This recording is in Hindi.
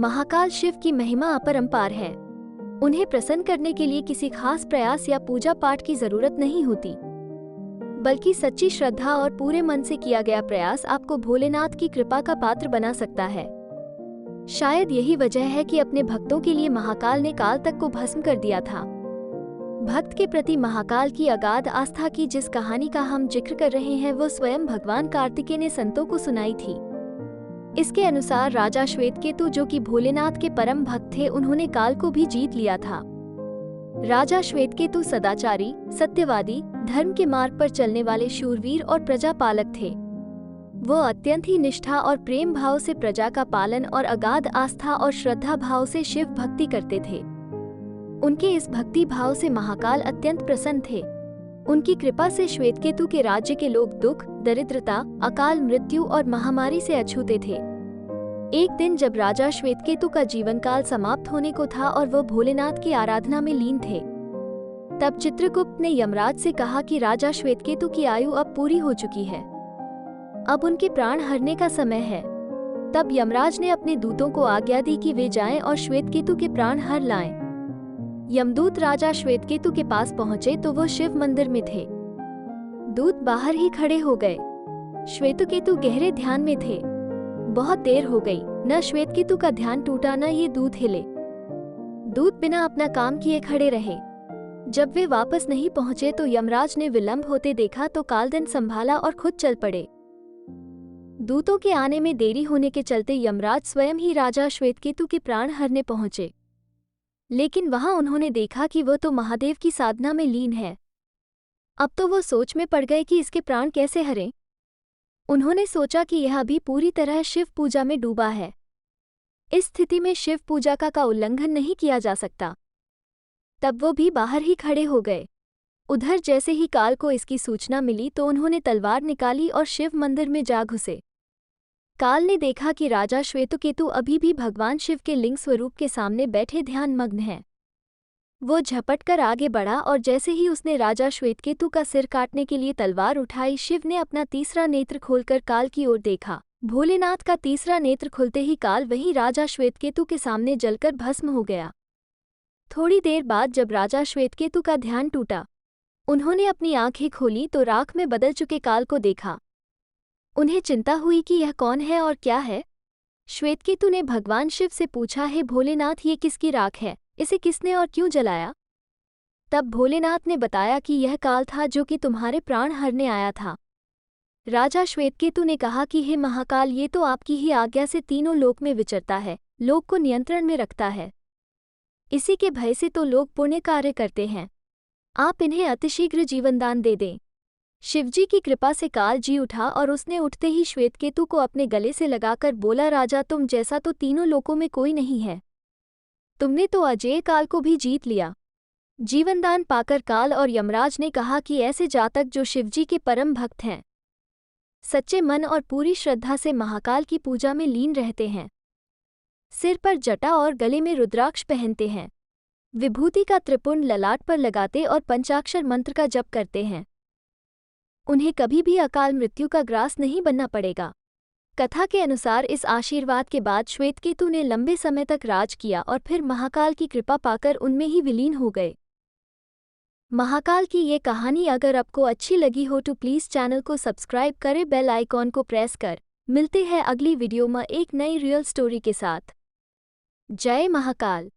महाकाल शिव की महिमा अपरंपार है। उन्हें प्रसन्न करने के लिए किसी खास प्रयास या पूजा पाठ की जरूरत नहीं होती, बल्कि सच्ची श्रद्धा और पूरे मन से किया गया प्रयास आपको भोलेनाथ की कृपा का पात्र बना सकता है। शायद यही वजह है कि अपने भक्तों के लिए महाकाल ने काल तक को भस्म कर दिया था। भक्त के प्रति महाकाल की अगाध आस्था की जिस कहानी का हम जिक्र कर रहे हैं वो स्वयं भगवान कार्तिकेय ने संतों को सुनाई थी। इसके अनुसार राजा श्वेतकेतु, जो कि भोलेनाथ के परम भक्त थे, उन्होंने काल को भी जीत लिया था। राजा श्वेतकेतु सदाचारी, सत्यवादी, धर्म के मार्ग पर चलने वाले शूरवीर और प्रजापालक थे। वो अत्यंत ही निष्ठा और प्रेम भाव से प्रजा का पालन और अगाध आस्था और श्रद्धा भाव से शिव भक्ति करते थे। उनके इस भक्ति भाव से महाकाल अत्यंत प्रसन्न थे। उनकी कृपा से श्वेतकेतु के राज्य के लोग दुख, दरिद्रता, अकाल मृत्यु और महामारी से अछूते थे। एक दिन जब राजा श्वेतकेतु का जीवन काल समाप्त होने को था और वह भोलेनाथ की आराधना में लीन थे, तब चित्रगुप्त ने यमराज से कहा कि राजा श्वेतकेतु की आयु अब पूरी हो चुकी है, अब उनके प्राण हरने का समय है। तब यमराज ने अपने दूतों को आज्ञा दी कि वे जाएं और श्वेतकेतु के प्राण हर लाएं। यमदूत राजा श्वेतकेतु के पास पहुंचे तो वो शिव मंदिर में थे। दूत बाहर ही खड़े हो गए। श्वेतकेतु गहरे ध्यान में थे। बहुत देर हो गई, न श्वेतकेतु का ध्यान टूटा न ये दूत हिले। दूत बिना अपना काम किए खड़े रहे। जब वे वापस नहीं पहुंचे तो यमराज ने विलंब होते देखा तो कालदंड संभाला और खुद चल पड़े। दूतों के आने में देरी होने के चलते यमराज स्वयं ही राजा श्वेतकेतु के प्राण हरने पहुंचे, लेकिन वहां उन्होंने देखा कि वह तो महादेव की साधना में लीन है। अब तो वो सोच में पड़ गए कि इसके प्राण कैसे हरें। उन्होंने सोचा कि यह अभी पूरी तरह शिव पूजा में डूबा है। इस स्थिति में शिव पूजा का उल्लंघन नहीं किया जा सकता। तब वो भी बाहर ही खड़े हो गए। उधर जैसे ही काल को इसकी सूचना मिली तो उन्होंने तलवार निकाली और शिव मंदिर में जा घुसे। काल ने देखा कि राजा श्वेतकेतु अभी भी भगवान शिव के लिंग स्वरूप के सामने बैठे ध्यान मग्न है। वो झपट कर आगे बढ़ा और जैसे ही उसने राजा श्वेतकेतु का सिर काटने के लिए तलवार उठाई, शिव ने अपना तीसरा नेत्र खोलकर काल की ओर देखा। भोलेनाथ का तीसरा नेत्र खुलते ही काल वहीं राजा श्वेतकेतु के सामने जलकर भस्म हो गया। थोड़ी देर बाद जब राजा श्वेतकेतु का ध्यान टूटा, उन्होंने अपनी आंखें खोली तो राख में बदल चुके काल को देखा। उन्हें चिंता हुई कि यह कौन है और क्या है। श्वेतकेतु ने भगवान शिव से पूछा, हे भोलेनाथ, ये किसकी राख है? इसे किसने और क्यों जलाया? तब भोलेनाथ ने बताया कि यह काल था जो कि तुम्हारे प्राण हरने आया था। राजा श्वेतकेतु ने कहा कि हे महाकाल, ये तो आपकी ही आज्ञा से तीनों लोक में विचरता है, लोक को नियंत्रण में रखता है। इसी के भय से तो लोग पुण्य कार्य करते हैं। आप इन्हें अतिशीघ्र जीवनदान दे दें। शिवजी की कृपा से काल जी उठा और उसने उठते ही श्वेतकेतु को अपने गले से लगाकर बोला, राजा, तुम जैसा तो तीनों लोकों में कोई नहीं है। तुमने तो अजेय काल को भी जीत लिया। जीवनदान पाकर काल और यमराज ने कहा कि ऐसे जातक जो शिवजी के परम भक्त हैं, सच्चे मन और पूरी श्रद्धा से महाकाल की पूजा में लीन रहते हैं, सिर पर जटा और गले में रुद्राक्ष पहनते हैं, विभूति का त्रिपुंड ललाट पर लगाते और पंचाक्षर मंत्र का जप करते हैं, उन्हें कभी भी अकाल मृत्यु का ग्रास नहीं बनना पड़ेगा। कथा के अनुसार इस आशीर्वाद के बाद श्वेतकेतु ने लंबे समय तक राज किया और फिर महाकाल की कृपा पाकर उनमें ही विलीन हो गए। महाकाल की ये कहानी अगर आपको अच्छी लगी हो तो प्लीज़ चैनल को सब्सक्राइब करें, बेल आइकॉन को प्रेस कर। मिलते हैं अगली वीडियो में एक नई रियल स्टोरी के साथ। जय महाकाल।